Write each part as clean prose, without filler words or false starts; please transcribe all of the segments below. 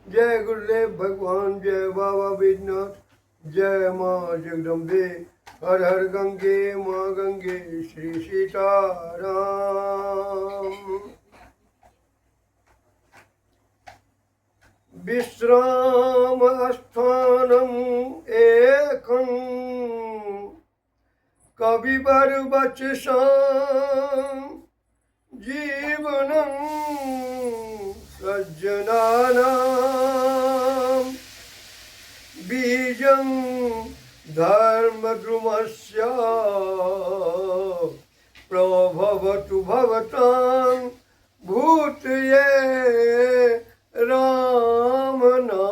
जय गुरुदेव भगवान, जय बाबा विद्यनाथ, जय माँ जगदम्बे, हर हर गंगे माँ गंगे, श्री सीताराम। विश्राम स्थानम एकं कविवर वचसां जीवनं सज्जनानां बीजं धर्मद्रुमस्य प्रभवतु भवतां भूतये राम नाम।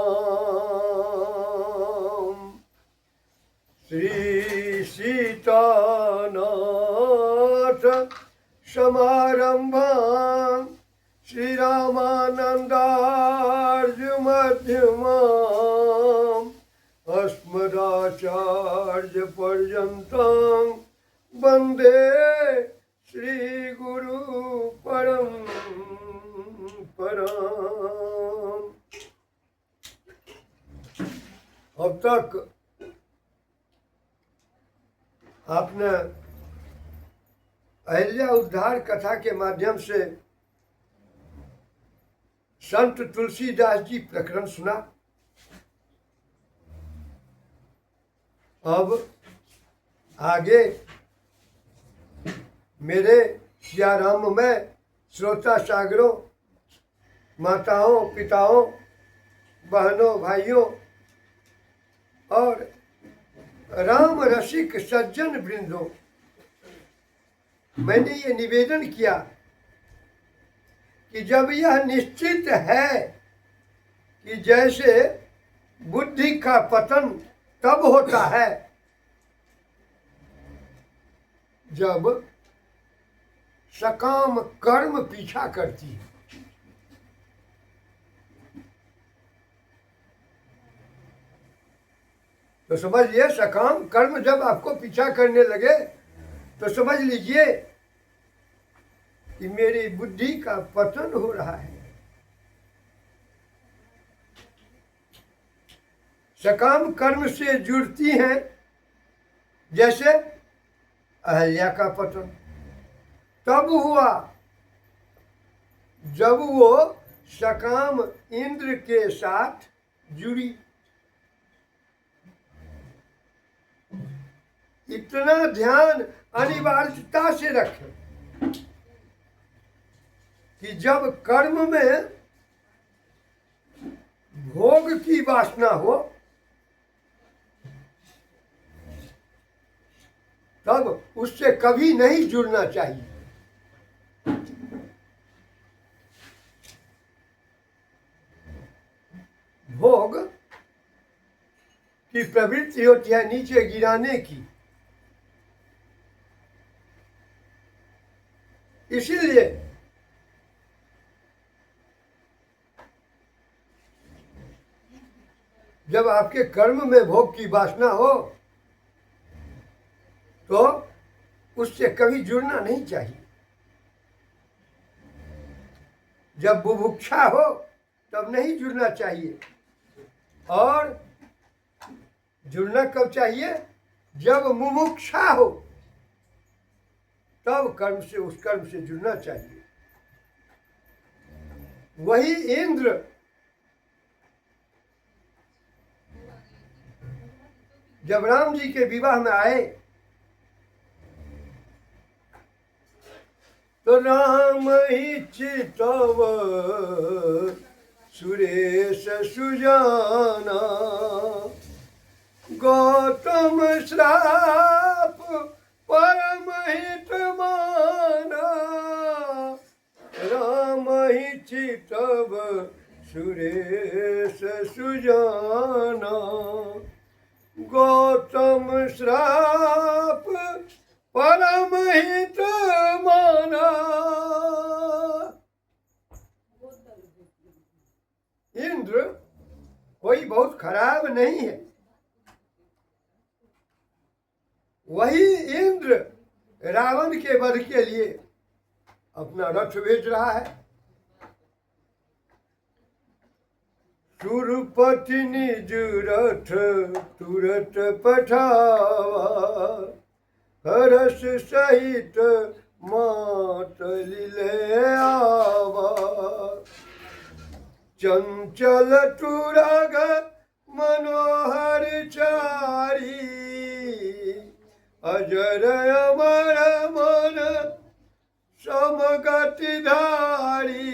श्री सीतानाथ समारंभां श्रीरामानन्दार्य मध्यमाम् अस्मदाचार्य पर्यन्तं वन्दे श्रीगुरु परम्पराम्। अब तक आपने अहिल्या उद्धार कथा के माध्यम से संत तुलसीदास जी प्रकरण सुना। अब आगे मेरे सियाराम में श्रोता सागरों, माताओं, पिताओं, बहनों, भाइयों और राम रसिक सज्जन वृंदों, मैंने ये निवेदन किया कि जब यह निश्चित है कि जैसे बुद्धि का पतन तब होता है जब सकाम कर्म पीछा करती है, तो समझिए सकाम कर्म जब आपको पीछा करने लगे तो समझ लीजिए कि मेरी बुद्धि का पतन हो रहा है। सकाम कर्म से जुड़ती हैं, जैसे अहल्या का पतन तब हुआ जब वो सकाम इंद्र के साथ जुड़ी। इतना ध्यान अनिवार्यता से रखें कि जब कर्म में भोग की वासना हो तब उससे कभी नहीं जुड़ना चाहिए। भोग की प्रवृत्ति होती है नीचे गिराने की, इसीलिए जब आपके कर्म में भोग की वासना हो तो उससे कभी जुड़ना नहीं चाहिए। जब बुभुक्षा हो तब नहीं जुड़ना चाहिए, और जुड़ना कब चाहिए? जब मुमुक्षा हो तब कर्म से, उस कर्म से जुड़ना चाहिए। वही इंद्र जब राम जी के विवाह में आए तो राम ही चितव सुरेश सुजाना, गौतम श्राप परम हित माना, राम ही चितव सुरेश सुजाना, गौतम श्राप परम हित माना। इंद्र कोई बहुत खराब नहीं है। वही इंद्र रावण के वध के लिए अपना रथ भेज रहा है। सुरपति निज रथ तुरत पठावा, हर्ष सहित मातली ले आवा। चंचल तुरग मनोहर चारी, अजर अमर मन समगति धारी।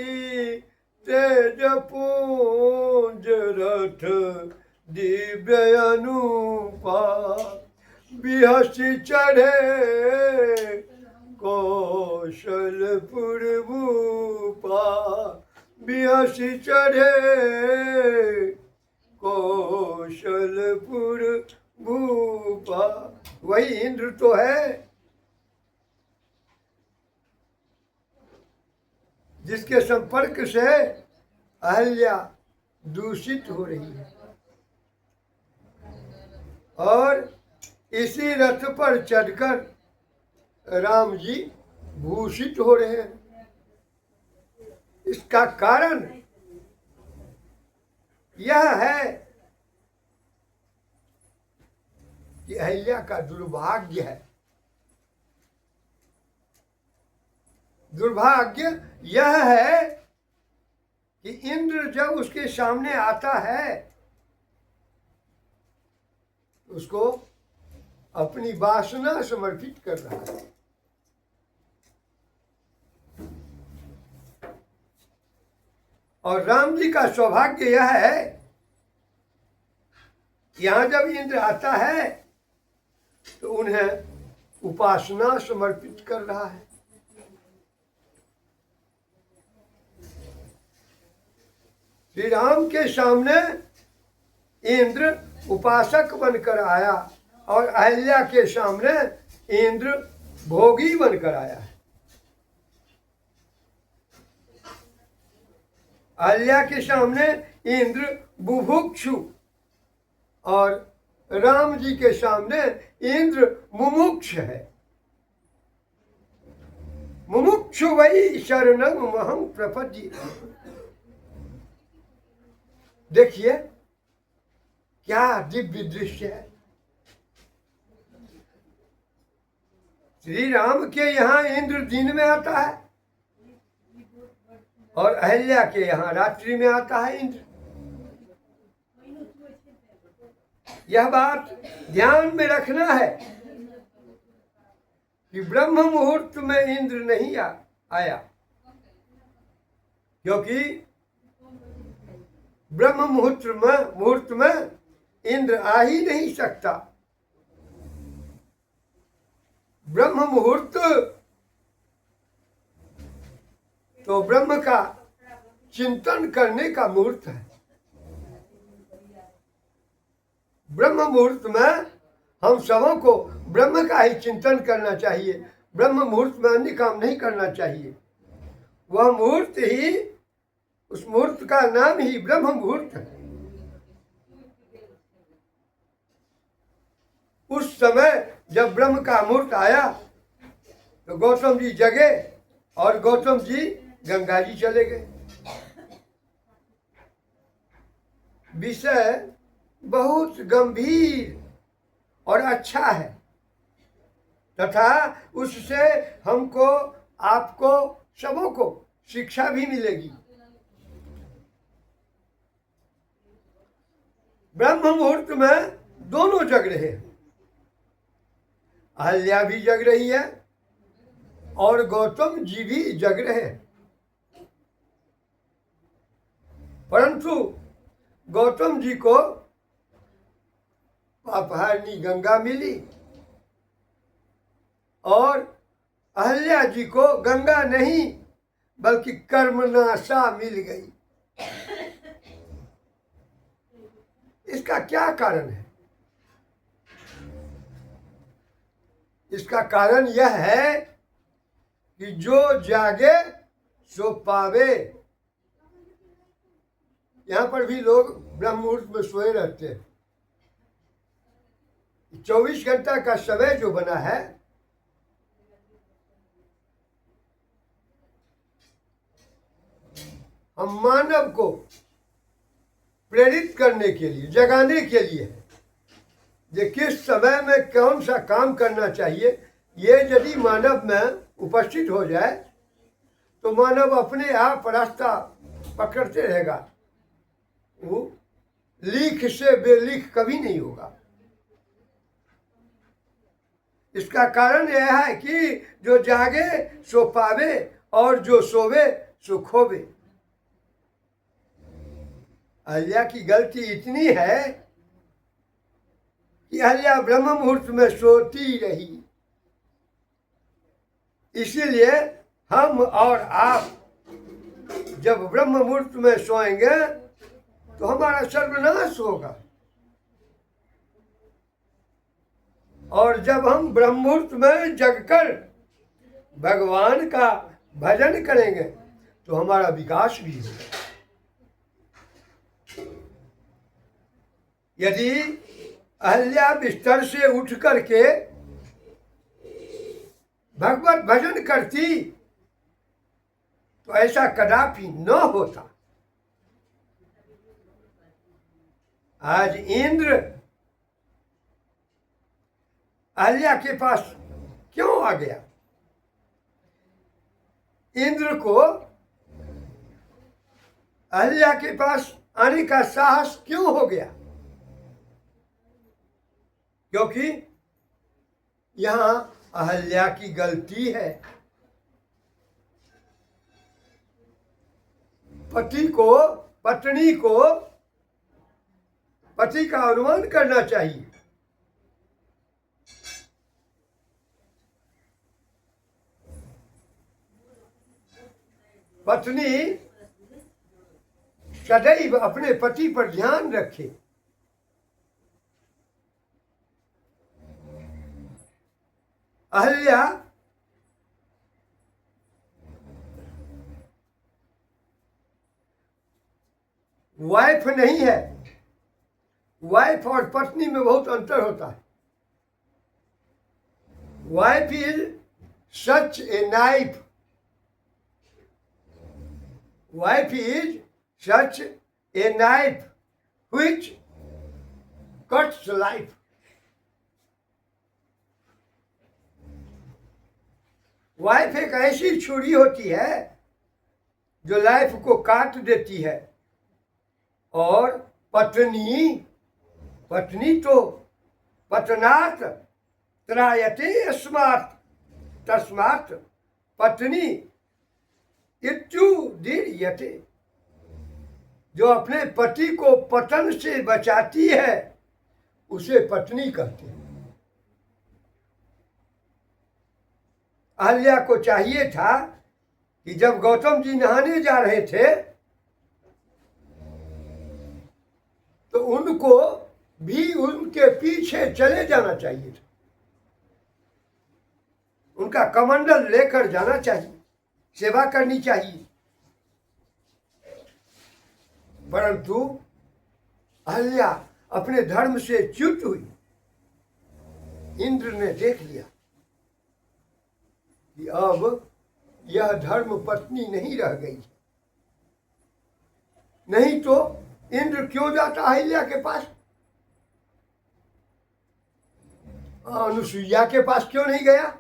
तेज पुंज रथ दिव्य अनुपा, बिहसी चढ़े कौशलपुर भूपा। बिहसी चढ़े कौशलपुर भूपा। वही इंद्र तो है जिसके संपर्क से अहल्या दूषित हो रही है, और इसी रथ पर चढ़कर राम जी भूषित हो रहे हैं। इसका कारण यह है कि अहल्या का दुर्भाग्य है। दुर्भाग्य यह है कि इंद्र जब उसके सामने आता है, उसको अपनी वासना समर्पित कर रहा है। और राम जी का सौभाग्य यह है, यहां जब इंद्र आता है तो उन्हें उपासना समर्पित कर रहा है। श्री राम के सामने इंद्र उपासक बनकर आया, और अहल्या के सामने इंद्र भोगी बनकर आया है। अहल्या के सामने इंद्र बुभुक्षु, और राम जी के सामने इंद्र मुमुक्ष है। मुमुक्षु वही शरणं महं प्रपद्ये। देखिए क्या दिव्य दृश्य है। श्री राम के यहाँ इंद्र दिन में आता है, और अहल्या के यहाँ रात्रि में आता है इंद्र। यह बात ध्यान में रखना है कि ब्रह्म मुहूर्त में इंद्र नहीं आया, क्योंकि ब्रह्म मुहूर्त में इंद्र आ ही नहीं सकता। ब्रह्म मुहूर्त तो ब्रह्म का चिंतन करने का मुहूर्त है। ब्रह्म मुहूर्त में हम सबों को ब्रह्म का ही चिंतन करना चाहिए। ब्रह्म मुहूर्त में अन्य काम नहीं करना चाहिए। वह मुहूर्त ही, उस मुहूर्त का नाम ही ब्रह्म मुहूर्त है। उस समय जब ब्रह्म का मुहूर्त आया तो गौतम जी जगे, और गौतम जी गंगा जी चले गए। विषय बहुत गंभीर और अच्छा है, तथा उससे हमको, आपको, सबों को शिक्षा भी मिलेगी। ब्रह्म मुहूर्त में दोनों जग रहे हैं। अहल्या भी जग रही है और गौतम जी भी जग रहे हैं, परंतु गौतम जी को पापहारिणी गंगा मिली और अहल्या जी को गंगा नहीं बल्कि कर्मनाशा मिल गई। इसका क्या कारण है? इसका कारण यह है कि जो जागे सो पावे। यहाँ पर भी लोग ब्रह्म मुहूर्त में सोए रहते हैं। 24 घंटा का समय जो बना है, हम मानव को प्रेरित करने के लिए, जगाने के लिए है कि किस समय में कौन सा काम करना चाहिए। ये यदि मानव में उपस्थित हो जाए तो मानव अपने आप रास्ता पकड़ते रहेगा, वो लीख से बेलीख कभी नहीं होगा। इसका कारण यह है कि जो जागे सो पावे और जो सोवे सो खोवे। अहल्या की गलती इतनी है कि अहल्या ब्रह्म मुहूर्त में सोती रही। इसीलिए हम और आप जब ब्रह्म मुहूर्त में सोएंगे तो हमारा सर्वनाश होगा, और जब हम ब्रह्म मुहूर्त में जगकर भगवान का भजन करेंगे तो हमारा विकास भी होगा। यदि अहल्या बिस्तर से उठ करके भगवत भजन करती तो ऐसा कदापि न होता। आज इंद्र अहल्या के पास क्यों आ गया? इंद्र को अहल्या के पास आने का साहस क्यों हो गया? क्योंकि यहां अहल्या की गलती है। पति को, पत्नी को पति का अनुमान करना चाहिए। पत्नी सदैव अपने पति पर ध्यान रखे। अहल्या वाइफ नहीं है। वाइफ और पत्नी में बहुत अंतर होता है। Wife is such a knife. Wife is such a knife which cuts life. Wife एक ऐसी छुरी होती है जो लाइफ को काट देती है, और पत्नी तो पतनात् त्रायते अस्मात् तस्मात् पत्नी इत्युदीर्यते। जो अपने पति को पतन से बचाती है उसे पत्नी कहते हैं। अहल्या को चाहिए था कि जब गौतम जी नहाने जा रहे थे तो उनको भी उनके पीछे चले जाना चाहिए था, उनका कमंडल लेकर जाना चाहिए, सेवा करनी चाहिए। परंतु अहल्या अपने धर्म से च्युत हुई। इंद्र ने देख लिया कि अब यह धर्म पत्नी नहीं रह गई। नहीं तो इंद्र क्यों जाता अहल्या के पास? अनुसुईया के पास क्यों नहीं गया?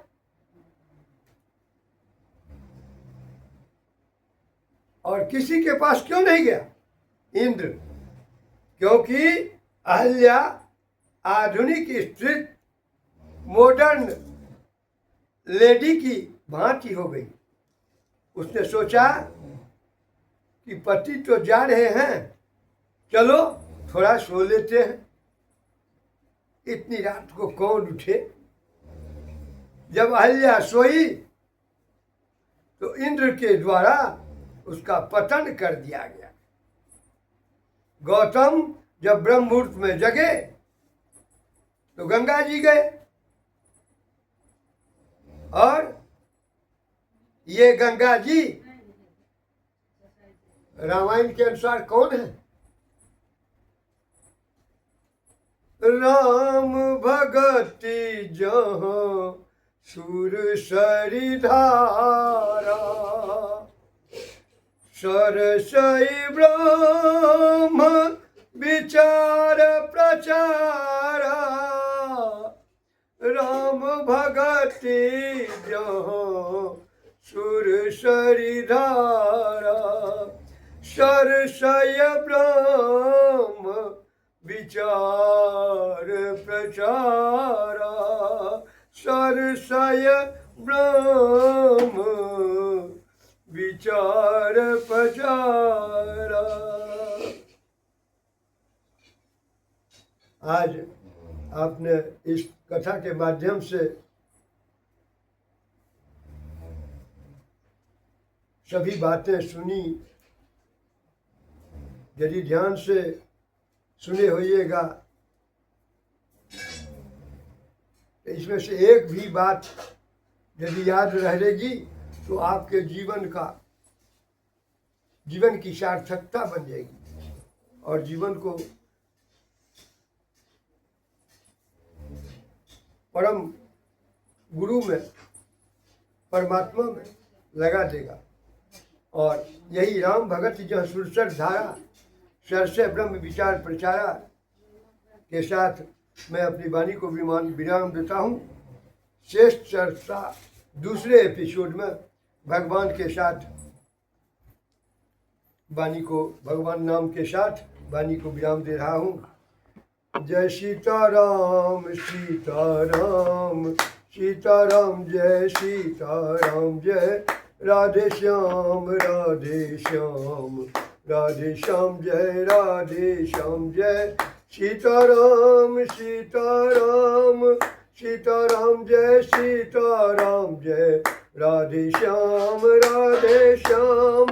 और किसी के पास क्यों नहीं गया इंद्र? क्योंकि अहल्या आधुनिक स्त्री, मॉडर्न लेडी की भांति हो गई। उसने सोचा कि पति तो जा रहे हैं, चलो थोड़ा सो लेते हैं। इतनी रात को कौन उठे? जब अहल्या सोई तो इंद्र के द्वारा उसका पतन कर दिया गया। गौतम जब ब्रह्म मुहूर्त में जगे तो गंगा जी गए, और ये गंगा जी रामायण के अनुसार कौन है? राम भगति जहाँ सुर सरिधारा, सरसई ब्रह्म विचार प्रचारा राम भगति जो सुर सरिधारा सरसय ब्रह्म विचार प्रचारा सरसय ब्रह्म विचार प्रचारा। आज आपने इस कथा के माध्यम से सभी बातें सुनी। यदि ध्यान से सुने होइएगा तो इसमें से एक भी बात यदि याद रहेगी तो आपके जीवन की सार्थकता बन जाएगी और जीवन को परम गुरु में, परमात्मा में लगा देगा। और यही राम भगत जो सुरसर धारा सरसे ब्रह्म विचार प्रचारा के साथ मैं अपनी वाणी को विराम देता हूँ। शेष चर्चा दूसरे एपिसोड में भगवान के साथ वाणी को, भगवान नाम के साथ वाणी को विराम दे रहा हूँ। जय सीताराम सीताराम सीताराम, जय सीताराम, जय राधे श्याम राधे श्याम राधे श्याम, जय राधे श्याम, जय सीताराम सीताराम सीताराम, जय सीताराम, जय राधे श्याम राधे श्याम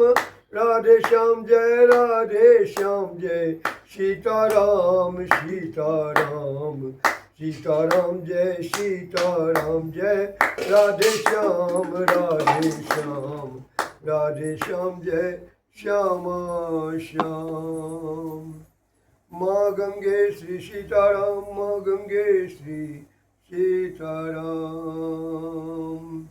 राधे श्याम, जय राधे श्याम, जय सीताराम सीताराम सीताराम, जय सीताराम, जय राधे श्याम राधे श्याम राधे श्याम, जय श्यामा श्याम। माँ गंगे श्री सीताराम, माँ गंगे श्री सीताराम।